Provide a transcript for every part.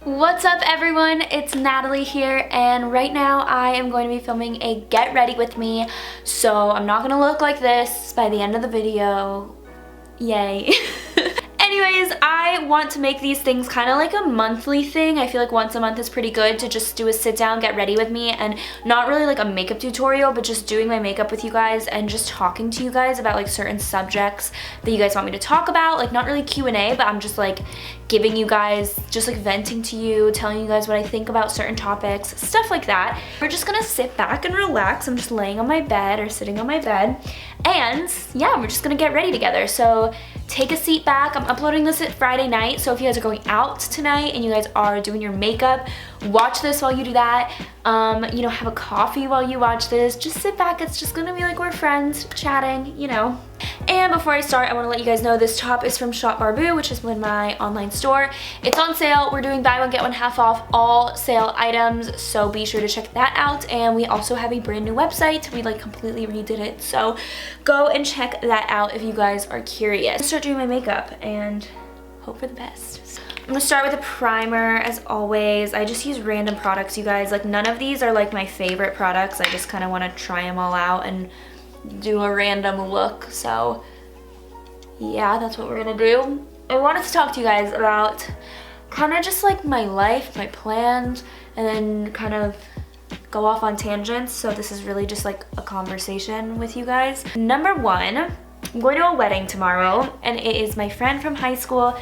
What's up everyone, it's Natalie here, and right now I am going to be filming a get ready with me, so I'm not gonna look like this by the end of the video. Yay. Anyways, I want to make these things kind of like a monthly thing. I feel like once a month is pretty good to just do a sit down, get ready with me, and not really like a makeup tutorial, but just doing my makeup with you guys and just talking to you guys about like certain subjects that you guys want me to talk about. Like not really Q&A, but I'm just like giving you guys, just like venting to you, telling you guys what I think about certain topics, stuff like that. We're just gonna sit back and relax. I'm just laying on my bed or sitting on my bed, and yeah, we're just gonna get ready together. So take a seat back. I'm uploading this at Friday night, so if you guys are going out tonight and you guys are doing your makeup, watch this while you do that. You know, have a coffee while you watch this. Just sit back. It's just gonna be like we're friends chatting, you know. And before I start, I want to let you guys know this top is from Barbu, which is my online store. It's on sale. We're doing buy one get one half off all sale items, so be sure to check that out. And we also have a brand new website. We like completely redid it, so go and check that out if you guys are curious. Start doing my makeup and hope for the best. I'm gonna start with a primer as always. I just use random products, you guys. Like none of these are like my favorite products. I just kind of want to try them all out and do a random look. So yeah, that's what we're gonna do. I wanted to talk to you guys about kind of just like my life, my plans, and then kind of go off on tangents. So this is really just like a conversation with you guys. Number one, I'm going to a wedding tomorrow, and it is my friend from high school.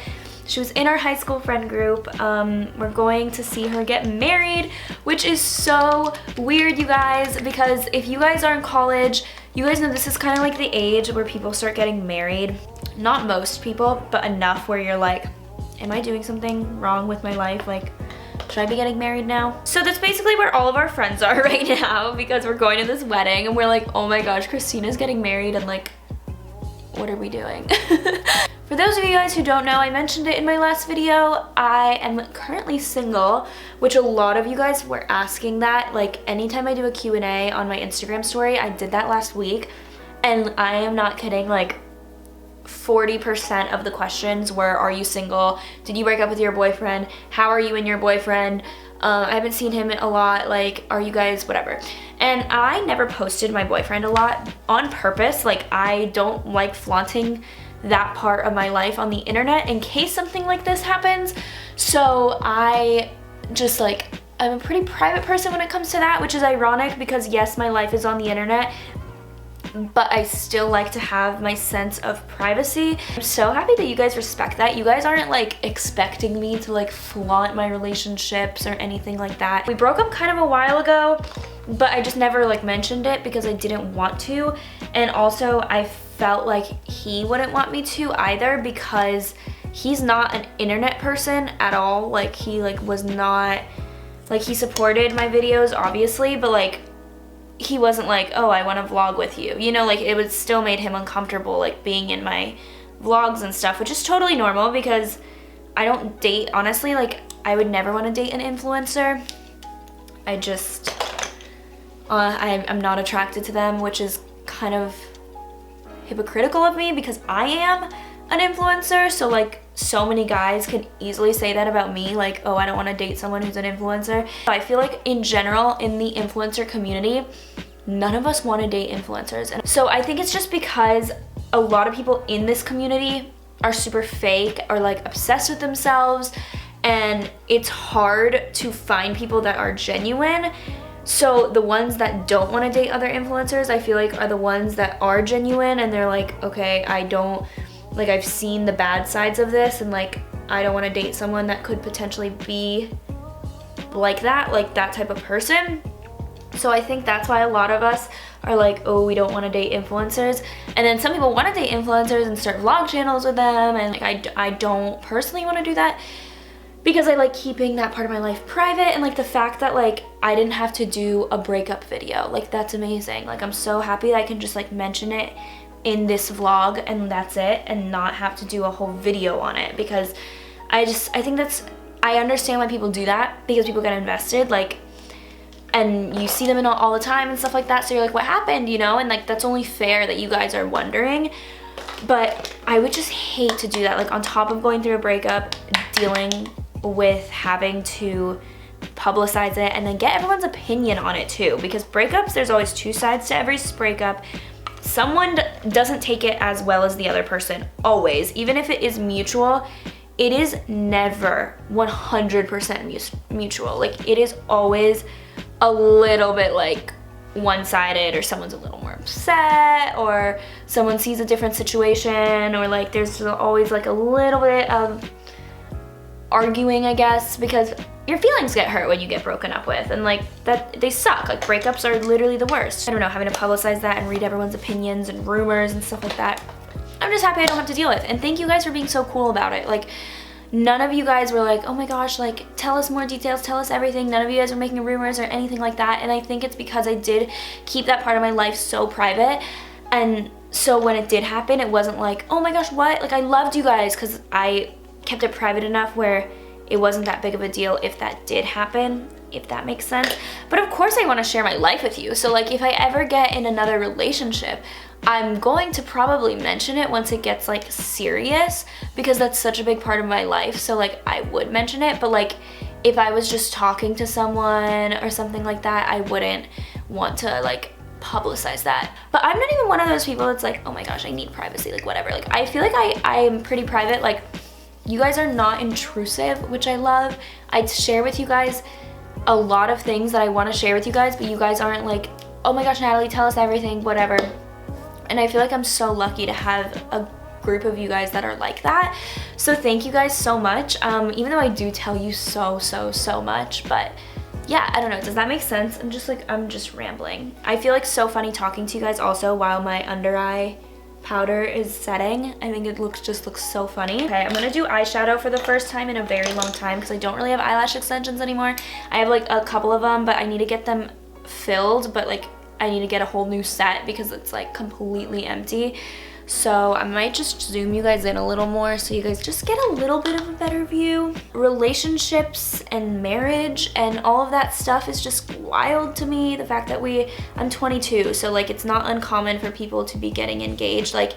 She was in our high school friend group. We're going to see her get married, which is so weird, you guys, because if you guys are in college, you guys know this is kind of like the age where people start getting married. Not most people, but enough where you're like, am I doing something wrong with my life? Like, should I be getting married now? So that's basically where all of our friends are right now, because we're going to this wedding and we're like, oh my gosh, Christina's getting married, and like, what are we doing? For those of you guys who don't know, I mentioned it in my last video, I am currently single, which a lot of you guys were asking that. Like anytime I do a Q&A on my Instagram story, I did that last week, and I am not kidding, like 40% of the questions were, are you single? Did you break up with your boyfriend? How are you and your boyfriend? I haven't seen him a lot, like, are you guys, whatever. And I never posted my boyfriend a lot on purpose. Like, I don't like flaunting that part of my life on the internet in case something like this happens. So I just like, I'm a pretty private person when it comes to that, which is ironic because yes, my life is on the internet, but I still like to have my sense of privacy. I'm so happy that you guys respect that. You guys aren't like expecting me to like flaunt my relationships or anything like that. We broke up kind of a while ago, but I just never like mentioned it because I didn't want to. And also I felt like he wouldn't want me to either, because he's not an internet person at all. Like he like was not, like he supported my videos obviously, but like he wasn't like, oh, I want to vlog with you, you know, like it would still made him uncomfortable like being in my vlogs and stuff, which is totally normal because I don't date, honestly. Like I would never want to date an influencer. I just I'm not attracted to them, which is kind of hypocritical of me because I am an influencer. So like so many guys can easily say that about me, like, oh, I don't want to date someone who's an influencer. I feel like in general in the influencer community, none of us want to date influencers. And so I think it's just because a lot of people in this community are super fake or like obsessed with themselves, and it's hard to find people that are genuine. So the ones that don't want to date other influencers, I feel like are the ones that are genuine, and they're like, okay, I don't, like I've seen the bad sides of this, and like I don't want to date someone that could potentially be like that type of person. So I think that's why a lot of us are like, oh, we don't want to date influencers. And then some people want to date influencers and start vlog channels with them, and like I don't personally want to do that because I like keeping that part of my life private. And like the fact that like I didn't have to do a breakup video, like that's amazing. Like I'm so happy that I can just like mention it in this vlog and that's it, and not have to do a whole video on it, because I think I understand why people do that, because people get invested, like, and you see them in all the time and stuff like that, so you're like, what happened, you know? And like that's only fair that you guys are wondering. But I would just hate to do that, like on top of going through a breakup, dealing with having to publicize it and then get everyone's opinion on it too, because breakups, there's always two sides to every breakup. Someone doesn't take it as well as the other person, always. Even if it is mutual, it is never 100% mutual. Like, it is always a little bit like one-sided, or someone's a little more upset, or someone sees a different situation, or like there's always like a little bit of arguing, I guess, because your feelings get hurt when you get broken up with, and like that, they suck. Like, breakups are literally the worst. I don't know, having to publicize that and read everyone's opinions and rumors and stuff like that, I'm just happy I don't have to deal with. And thank you guys for being so cool about it. Like, none of you guys were like, oh my gosh, like, tell us more details, tell us everything. None of you guys were making rumors or anything like that. And I think it's because I did keep that part of my life so private. And so when it did happen, it wasn't like, oh my gosh, what? Like, I loved you guys, because I kept it private enough where it wasn't that big of a deal if that did happen, if that makes sense. But of course I want to share my life with you. So like, if I ever get in another relationship, I'm going to probably mention it once it gets like serious, because that's such a big part of my life. So like, I would mention it, but like, if I was just talking to someone or something like that, I wouldn't want to like publicize that. But I'm not even one of those people that's like, oh my gosh, I need privacy, like whatever. Like, I feel like I am pretty private. Like, you guys are not intrusive, which I love. I share with you guys a lot of things that I want to share with you guys, but you guys aren't like, oh my gosh, Natalie, tell us everything, whatever. And I feel like I'm so lucky to have a group of you guys that are like that. So thank you guys so much. Even though I do tell you so much, but yeah, I don't know, does that make sense? I'm just rambling. I feel like so funny talking to you guys also while my under eye powder is setting. I think it just looks so funny. Okay, I'm gonna do eyeshadow for the first time in a very long time, because I don't really have eyelash extensions anymore. I have like a couple of them, but I need to get them filled, but like I need to get a whole new set because it's like completely empty. So I might just zoom you guys in a little more so you guys just get a little bit of a better view. Relationships and marriage and all of that stuff is just wild to me. The fact that I'm 22, so like it's not uncommon for people to be getting engaged. Like,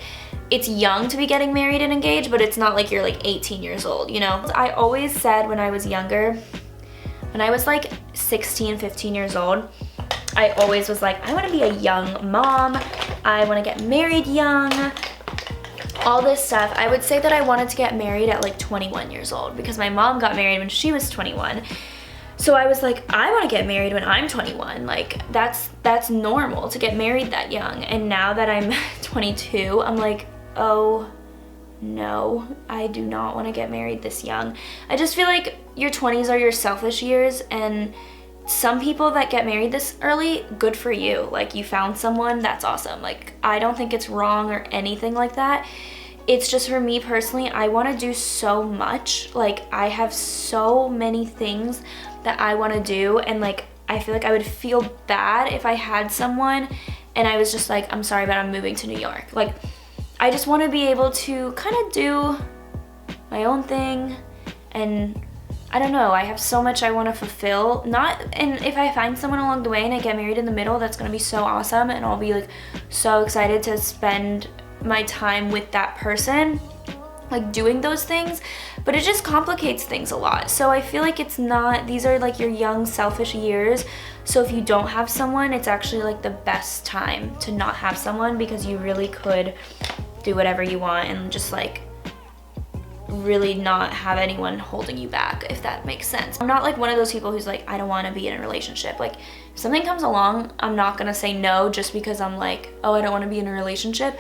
it's young to be getting married and engaged, but it's not like you're like 18 years old, you know? I always said when I was younger, when I was like 16, 15 years old, I always was like, I want to be a young mom. I want to get married young. All this stuff. I would say that I wanted to get married at like 21 years old, because my mom got married when she was 21. So I was like, I want to get married when I'm 21. Like, that's normal to get married that young. And now that I'm 22, I'm like, oh no, I do not want to get married this young. I just feel like your 20s are your selfish years, and some people that get married this early, good for you. Like, you found someone, that's awesome. Like, I don't think it's wrong or anything like that. It's just, for me personally, I want to do so much. Like, I have so many things that I want to do, and like, I feel like I would feel bad if I had someone and I was just like, I'm sorry, but I'm moving to New York. Like, I just want to be able to kind of do my own thing, and I don't know, I have so much I want to fulfill. And if I find someone along the way and I get married in the middle, that's going to be so awesome, and I'll be like so excited to spend my time with that person, like doing those things. But it just complicates things a lot. So I feel like these are like your young selfish years. So if you don't have someone, it's actually like the best time to not have someone, because you really could do whatever you want and just like really not have anyone holding you back, if that makes sense. I'm not like one of those people who's like, I don't want to be in a relationship. Like, if something comes along, I'm not gonna say no just because I'm like, oh, I don't want to be in a relationship.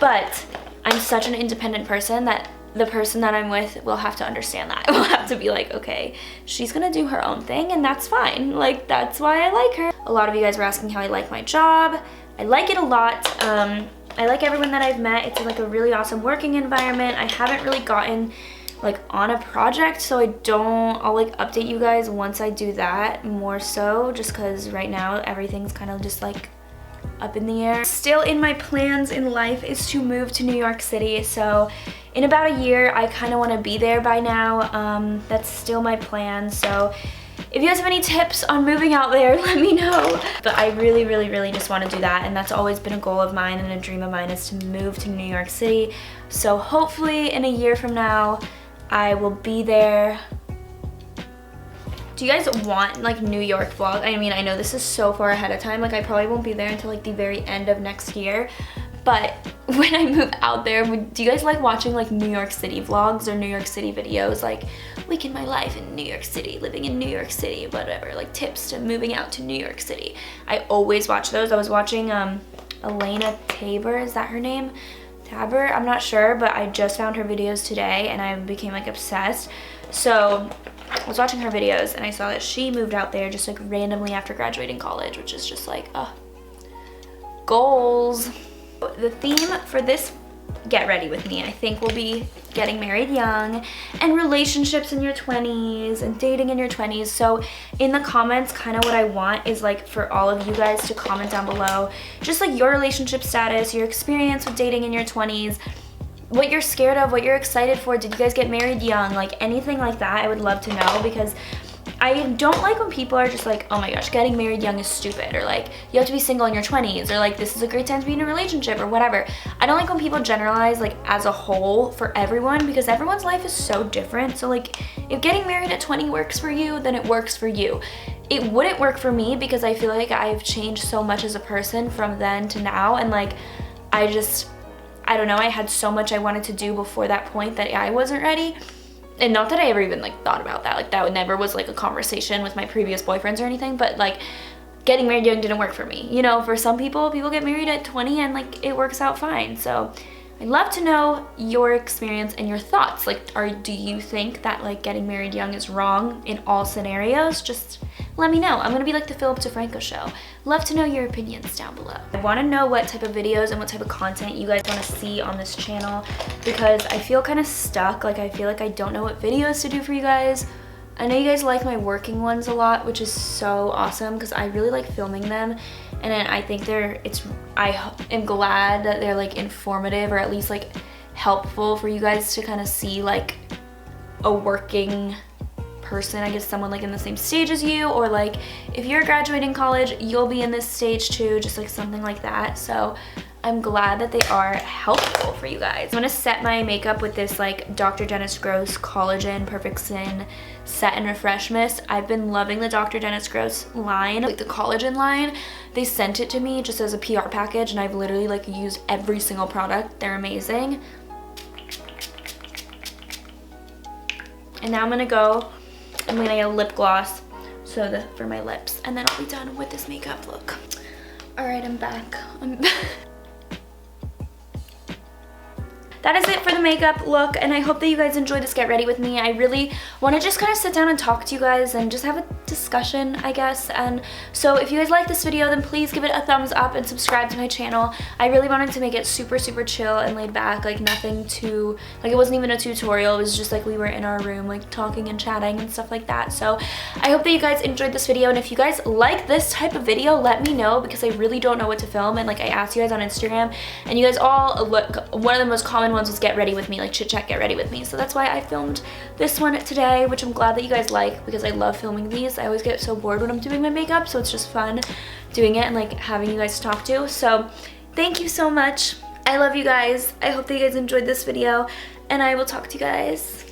But I'm such an independent person that the person that I'm with will have to understand that. Will have to be like, okay, she's gonna do her own thing, and that's fine. Like, that's why I like her. A lot of you guys were asking how I like my job. I like it a lot. I like everyone that I've met. It's like a really awesome working environment. I haven't really gotten like on a project, so I'll like update you guys once I do that more so, just because right now everything's kind of just like up in the air. Still in my plans in life is to move to New York City, so in about a year I kind of want to be there by now. That's still my plan, so if you guys have any tips on moving out there, let me know. But I really just want to do that, and that's always been a goal of mine and a dream of mine, is to move to New York City. So hopefully in a year from now, I will be there Do you guys want like New York vlog? I mean, I know this is so far ahead of time. Like I probably won't be there until like the very end of next year. But when I move out there, do you guys like watching like New York City vlogs or New York City videos? Like week in my life in New York City, living in New York City, whatever, like tips to moving out to New York City. I always watch those. I was watching Elena Tabor, is that her name? Tabor, I'm not sure, but I just found her videos today and I became like obsessed. So I was watching her videos and I saw that she moved out there just like randomly after graduating college, which is just like, goals. The theme for this Get Ready With Me, I think, will be getting married young and relationships in your 20s and dating in your 20s. So in the comments, kind of what I want is like for all of you guys to comment down below just like your relationship status, your experience with dating in your 20s, what you're scared of, what you're excited for. Did you guys get married young? Like anything like that, I would love to know, because I don't like when people are just like, oh my gosh, getting married young is stupid, or like you have to be single in your 20s, or like this is a great time to be in a relationship, or whatever. I don't like when people generalize like as a whole for everyone, because everyone's life is so different. So like if getting married at 20 works for you, then it works for you. It wouldn't work for me because I feel like I've changed so much as a person from then to now, and like I don't know, I had so much I wanted to do before that point that I wasn't ready. And not that I ever even like thought about that, like that never was like a conversation with my previous boyfriends or anything, but like getting married young didn't work for me. You know, for some people get married at 20 and like it works out fine. So I'd love to know your experience and your thoughts. Like, do you think that like getting married young is wrong in all scenarios? Just let me know. I'm gonna be like the Philip DeFranco show. Love to know your opinions down below. I wanna know what type of videos and what type of content you guys wanna see on this channel, because I feel kind of stuck. Like I feel like I don't know what videos to do for you guys. I know you guys like my working ones a lot, which is so awesome because I really like filming them. And then I think I am glad that they're like informative, or at least like helpful for you guys to kind of see like a working person, I guess someone like in the same stage as you, or like if you're graduating college, you'll be in this stage too, just like something like that. So I'm glad that they are helpful for you guys. I'm gonna set my makeup with this like Dr. Dennis Gross Collagen Perfect Sin Set and Refresh Mist. I've been loving the Dr. Dennis Gross line, like the collagen line. They sent it to me just as a PR package and I've literally like used every single product. They're amazing. And now I'm gonna get a lip gloss for my lips, and then I'll be done with this makeup look. All right, I'm back. That is it for the makeup look, and I hope that you guys enjoyed this Get Ready With Me. I really want to just kind of sit down and talk to you guys and just have a discussion, I guess. And so if you guys like this video, then please give it a thumbs up and subscribe to my channel. I really wanted to make it super, super chill and laid back, like nothing too, like it wasn't even a tutorial. It was just like we were in our room like talking and chatting and stuff like that. So I hope that you guys enjoyed this video, and if you guys like this type of video, let me know, because I really don't know what to film. And like I asked you guys on Instagram, and you guys all look, one of the most common ones was Get Ready With Me, like chit chat Get Ready With Me. So that's why I filmed this one today, which I'm glad that you guys like, because I love filming these. I always get so bored when I'm doing my makeup, so it's just fun doing it and like having you guys to talk to. So thank you so much. I love you guys. I hope that you guys enjoyed this video, and I will talk to you guys